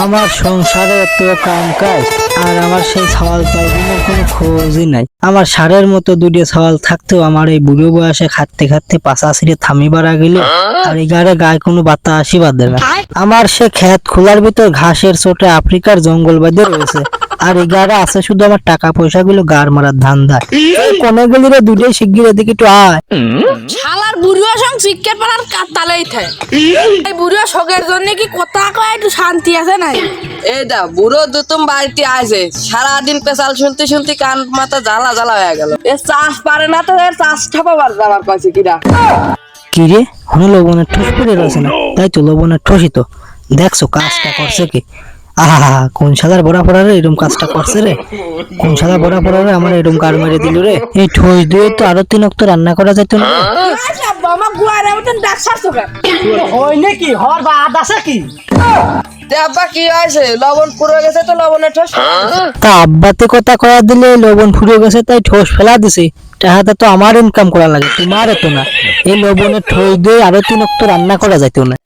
আমার সংসারে এত কাম কাজ আর আমার সেই সওয়াল পাইবিনের কোনো খোঁজই নাই। আমার ষাঁড়ের মতো দুটো সওয়াল থাকতেও আমার এই বুড়ো বয়সে খাটতে খাটতে পাশা ছিঁড়ে থামিবার গেলে আর এগারে গায়ে কোনো বাতাসই বাঁধে না। আমার সে ক্ষেত খোলার ভিতর ঘাসের চোটে আফ্রিকার জঙ্গল বাঁধে রয়েছে আর এগারে আছে শুধু আমার টাকা পয়সা গুলো গার মারার ধান্দা। কোনে গেলি রে দুটোই শিগগির এদিকে একটু আয়। শালার বুড়িও সঙ্গ শিক্ষা পাড়ার কাতালেই থাকে। এই বুড়িও শোকের জন্য কি কথা কয় একটু শান্তি আছে নাই? এই দা বুড়ো দুতুম বাড়িতে আছে, সারাদিন পেশাল শুনতে শুনতে কান মাথা জ্বালা জ্বালা হয়ে গেল। এ চাষ পারে না তো এর চাষ ঠাপাবার যাবার কাছে কিরা। কি রে হলো লবণের ঠোস পড়ে রয়েছে না? তাই তো লবণের ঠোসই তো। দেখছো কাজটা করছে কি? আহা কোন শালার বড়া পড়ারে এরকম কাজটা করছে রে? কোন শালার বড়া পড়ারে আমার এরকম গার মেরে দিল রে? এই ঠোস দিয়ে তো আরো 3 অক্ত রান্না করা যেত না? আমার গুয়ারে মতন ডাক্তার চোখে হয় নাকি হর বা আদ আছে কি? তে আব্বা কি হয়েছে? লবণ পুরো গেছে তো লবণের ঠোস। তা আব্বাতে কথা কয়া দিলে লবণ ফুরিয়ে গেছে তাই ঠোস ফেলা দিছে। টাকাটা তো আমার ইনকাম করা লাগে, তোমার এত না। এই লবণের ঠোস দিয়ে আরো 3 অক্ত রান্না করা যেত না।